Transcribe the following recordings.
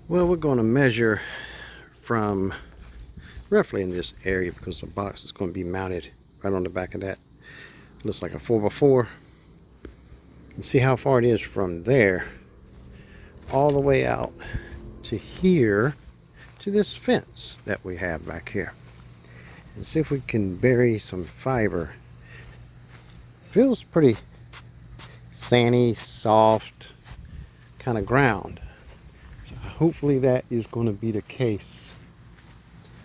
Well, we're going to measure from roughly in this area because the box is going to be mounted right on the back of that. Looks like a 4x4. And see how far it is from there all the way out to here to this fence that we have back here. And see if we can bury some fiber. Feels pretty sandy, soft kind of ground. So hopefully that is going to be the case.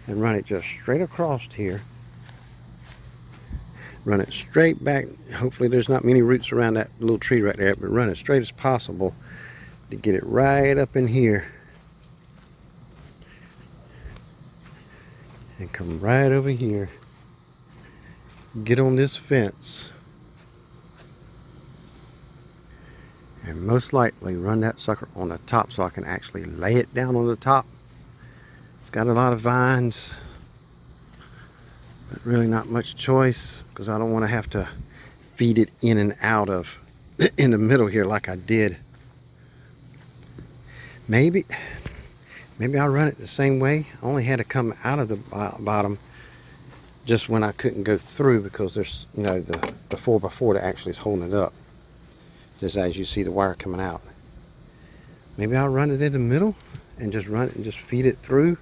And run it just straight across here. Run it straight back. Hopefully there's not many roots around that little tree right there, but run it straight as possible to get it right up in here. And come right over here. Get on this fence. And most likely run that sucker on the top so I can actually lay it down on the top. It's got a lot of vines, but really not much choice because I don't want to have to feed it in and out of in the middle here like I did. Maybe I'll run it the same way. I only had to come out of the bottom just when I couldn't go through because there's, you know, the 4x4 that actually is holding it up. Just as you see the wire coming out. Maybe I'll run it in the middle and just run it and just feed it through.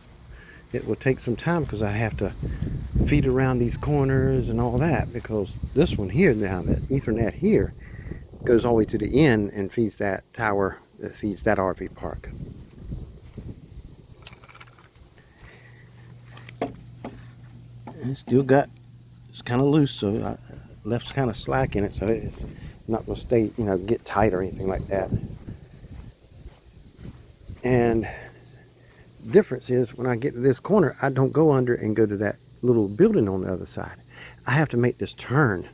It will take some time because I have to feed around these corners and all that, because this one here now, that Ethernet here, goes all the way to the end and feeds that tower that feeds that RV park. And it's still got, it's kind of loose, so I left kind of slack in it, so it's not going to stay, you know, get tight or anything like that. And difference is when I get to this corner, I don't go under and go to that little building on the other side. I have to make this turn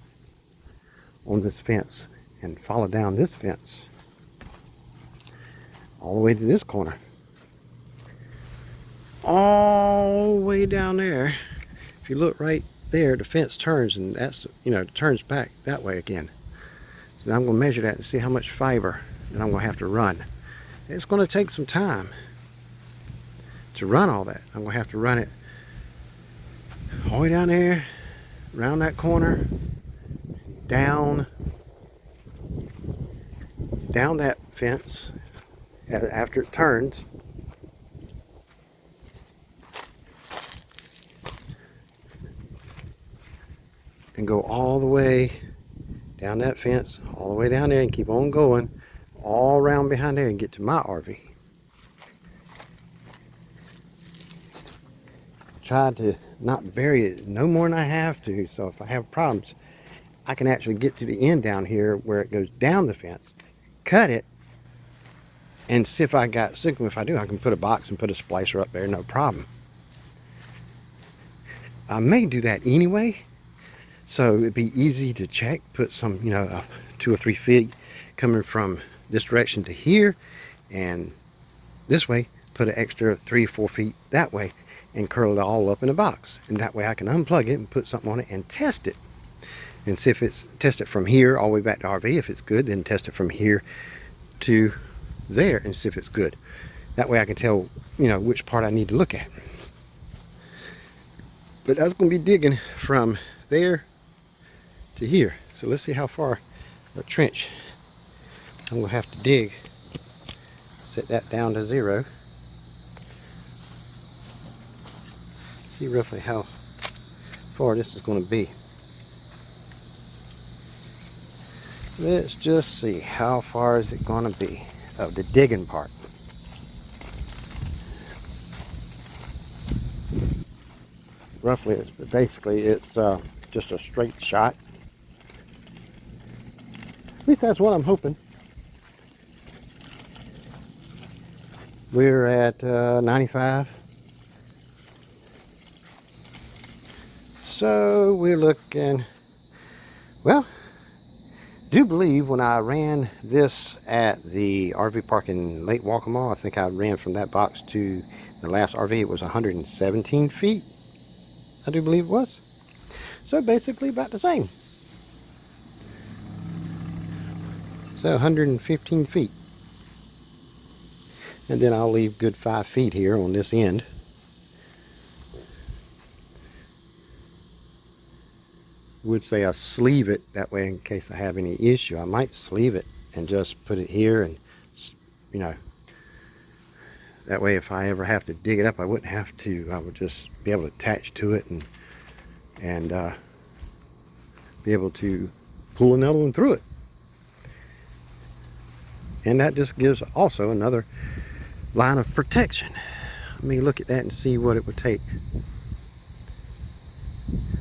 on this fence and follow down this fence all the way to this corner, all the way down there. If you look right there, the fence turns, and that's, you know, turns back that way again. So I'm going to measure that and see how much fiber that I'm going to have to run. It's going to take some time to run all that. I'm going to have to run it all the way down there, around that corner, down that fence after it turns, and go all the way down that fence, all the way down there, and keep on going all around behind there and get to my RV. Try to not bury it no more than I have to, so if I have problems, I can actually get to the end down here where it goes down the fence, cut it, and see if I got signal. If I do, I can put a box and put a splicer up there, no problem. I may do that anyway, so it'd be easy to check, put some, you know, 2 or 3 feet coming from this direction to here, and this way put an extra 3 or 4 feet that way and curl it all up in a box, and that way I can unplug it and put something on it and test it and see if it's, test it from here all the way back to RV. If it's good, then test it from here to there and see if it's good. That way I can tell, you know, which part I need to look at. But I was going to be digging from there to here, so let's see how far the trench I'm going to have to dig. Set that down to 0. See roughly how far this is going to be. Let's just see, how far is it going to be of the digging part. Roughly, it's just a straight shot. At least that's what I'm hoping. We're at 95. So we're looking, well, do believe when I ran this at the RV park in Lake Waccamaw, I think I ran from that box to the last RV, it was 117 feet. I do believe it was. So basically about the same. So 115 feet. And then I'll leave good 5 feet here on this end. Would say I sleeve it that way in case I have any issue. I might sleeve it and just put it here, and you know, that way if I ever have to dig it up, I wouldn't have to. I would just be able to attach to it and be able to pull another one through it. And that just gives also another line of protection. Let me look at that and see what it would take.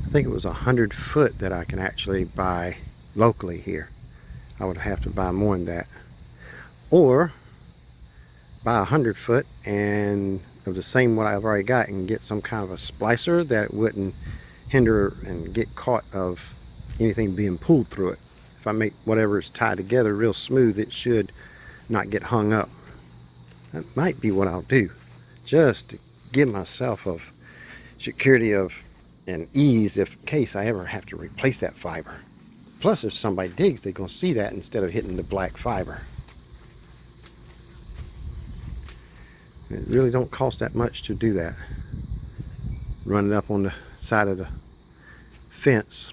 I think it was 100 foot that I can actually buy locally here. I would have to buy more than that, or buy 100 foot and of the same what I've already got, and get some kind of a splicer that wouldn't hinder and get caught of anything being pulled through it. If I make whatever is tied together real smooth, it should not get hung up. That might be what I'll do, just to give myself of security of and ease if in case I ever have to replace that fiber. Plus, if somebody digs, they're going to see that instead of hitting the black fiber. It really don't cost that much to do that. Run it up on the side of the fence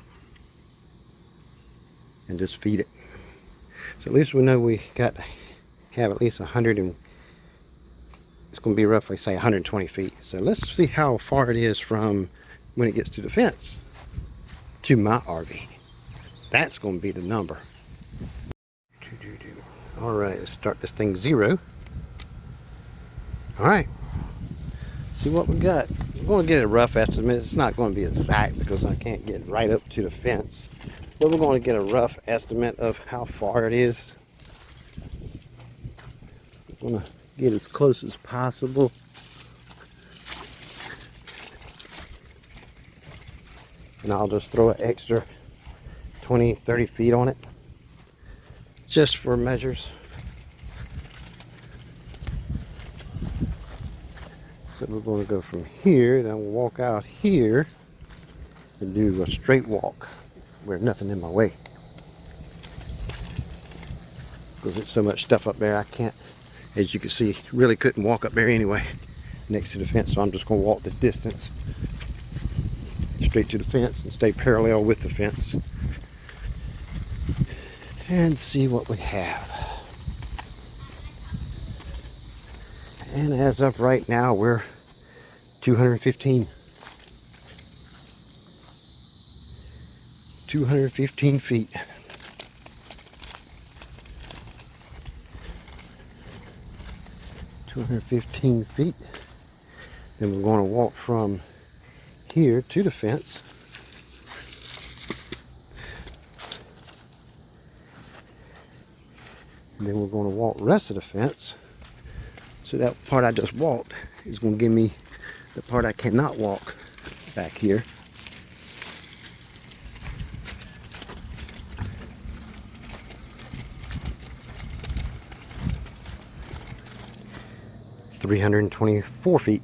and just feed it. So at least we know we got to have at least 100 and it's going to be roughly say 120 feet. So let's see how far it is from when it gets to the fence to my RV. That's going to be the number. All right, let's start this thing 0. All right, see what we got. I'm going to get a rough estimate. It's not going to be exact because I can't get right up to the fence, but we're going to get a rough estimate of how far it is. I'm going to get as close as possible. And I'll just throw an extra 20-30 feet on it just for measures. So we're going to go from here, then we'll walk out here and do a straight walk where nothing in my way, because there's so much stuff up there I can't, as you can see, really couldn't walk up there anyway next to the fence. So I'm just going to walk the distance straight to the fence and stay parallel with the fence and see what we have. And as of right now, we're 215 feet. Then we're going to walk from here to the fence. And then we're going to walk the rest of the fence. So that part I just walked is going to give me the part I cannot walk back here. $324 feet.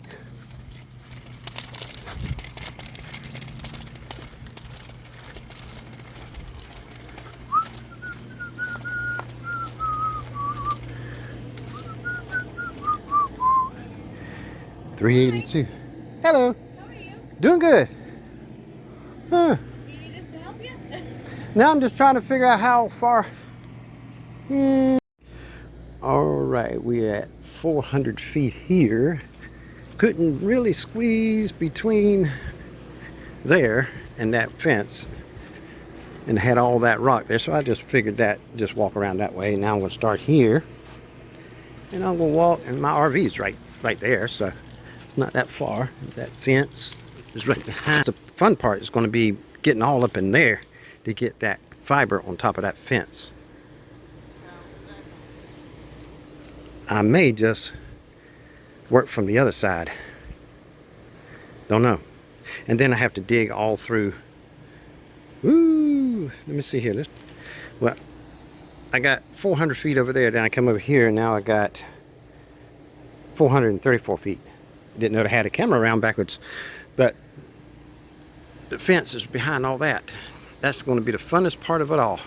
$382. Hello. How are you? Doing good. Huh. Do you need us to help you? Now I'm just trying to figure out how far. All right, we're at 400 feet here. Couldn't really squeeze between there and that fence and had all that rock there, so I just figured that just walk around that way. Now I'm going to start here and I'm going to walk, and my RV is right there, so it's not that far. That fence is right behind. The fun part is going to be getting all up in there to get that fiber on top of that fence. I may just work from the other side. Don't know. And then I have to dig all through. Ooh, let me see here. Well, I got 400 feet over there. Then I come over here, and now I got 434 feet. Didn't know I had a camera around backwards, but the fence is behind all that. That's going to be the funnest part of it all.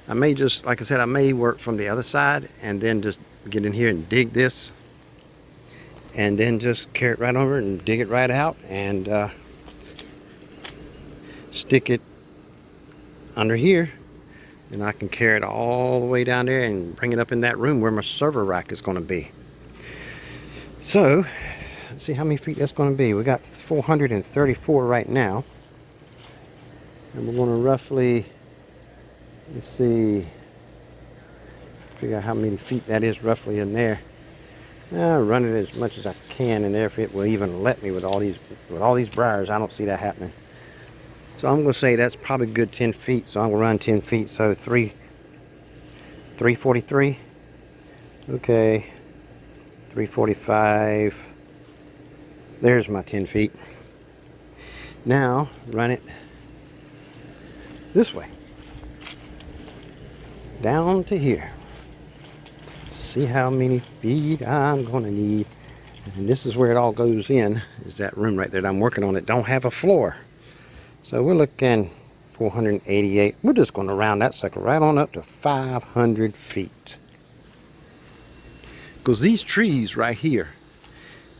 I may just, like I said, I may work from the other side and then just get in here and dig this, and then just carry it right over and dig it right out and stick it under here, and I can carry it all the way down there and bring it up in that room where my server rack is going to be. So let's see how many feet that's going to be. We got 434 right now, and we're going to roughly, let's see, figure out how many feet that is roughly in there. Run it as much as I can in there if it will even let me with all these briars. I don't see that happening. So I'm going to say that's probably good 10 feet. So I'm going to run 10 feet. So 343. Okay. 345. There's my 10 feet. Now run it this way. Down to here. See how many feet I'm going to need. And this is where it all goes in. Is that room right there that I'm working on. It don't have a floor. So we're looking 488. We're just going to round that sucker right on up to 500 feet. Because these trees right here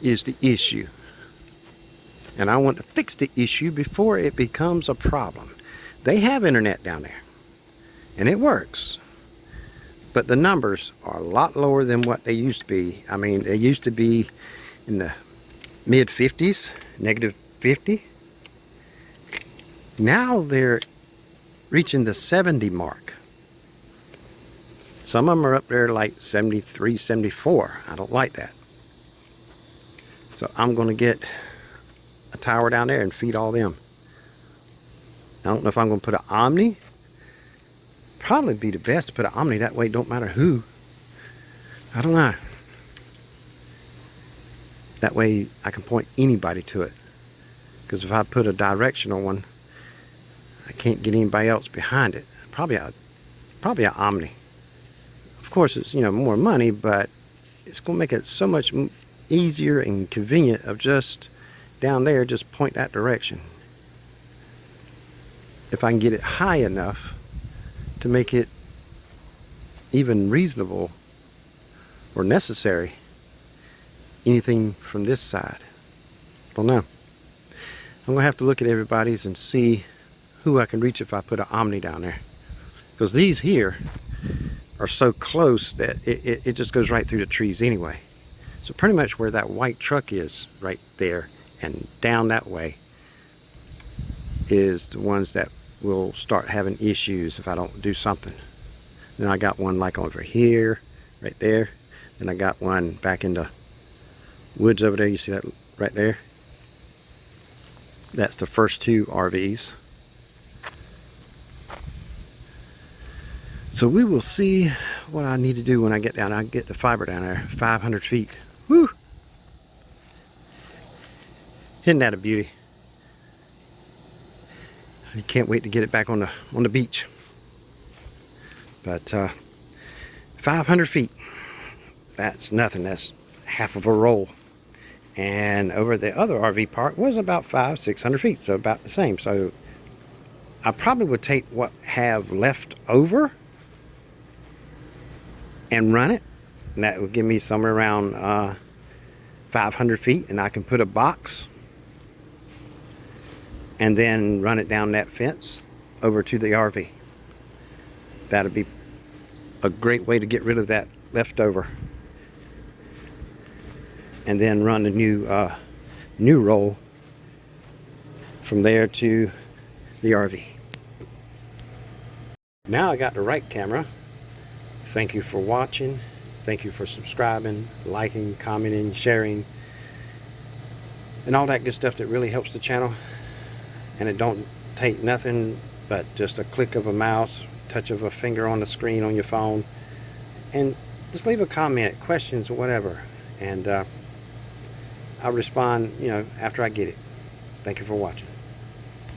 is the issue. And I want to fix the issue before it becomes a problem. They have internet down there. And it works. But the numbers are a lot lower than what they used to be. I mean, they used to be in the mid 50s, negative 50. Now they're reaching the 70 mark. Some of them are up there like 73, 74. I don't like that. So I'm going to get a tower down there and feed all them. I don't know if I'm going to put an Omni. Probably be the best to put an Omni. That way it don't matter who. I don't know. That way I can point anybody to it. Because if I put a directional one, I can't get anybody else behind it. Probably an Omni. Of course, it's, you know, more money, but it's going to make it so much easier and convenient of just down there, just point that direction. If I can get it high enough to make it even reasonable or necessary, anything from this side. Don't know. I'm going to have to look at everybody's and see who I can reach if I put an Omni down there. Because these here are so close that it just goes right through the trees anyway. So pretty much where that white truck is right there and down that way is the ones that will start having issues if I don't do something. Then I got one like over here, right there. Then I got one back in the woods over there. You see that right there? That's the first two RVs. So we will see what I need to do when I get down. I get the fiber down there, 500 feet. Woo! Isn't that a beauty? I can't wait to get it back on the beach. But 500 feet, that's nothing. That's half of a roll. And over the other RV park was about 500-600 feet, so about the same. So I probably would take what I have left over and run it, and that would give me somewhere around 500 feet, and I can put a box and then run it down that fence over to the RV. That'd be a great way to get rid of that leftover, and then run the new roll from there to the RV. Now I got the right camera. Thank you for watching. Thank you for subscribing, liking, commenting, sharing, and all that good stuff that really helps the channel. And it don't take nothing but just a click of a mouse, touch of a finger on the screen on your phone, and just leave a comment, questions, or whatever, and I'll respond, you know, after I get it. Thank you for watching.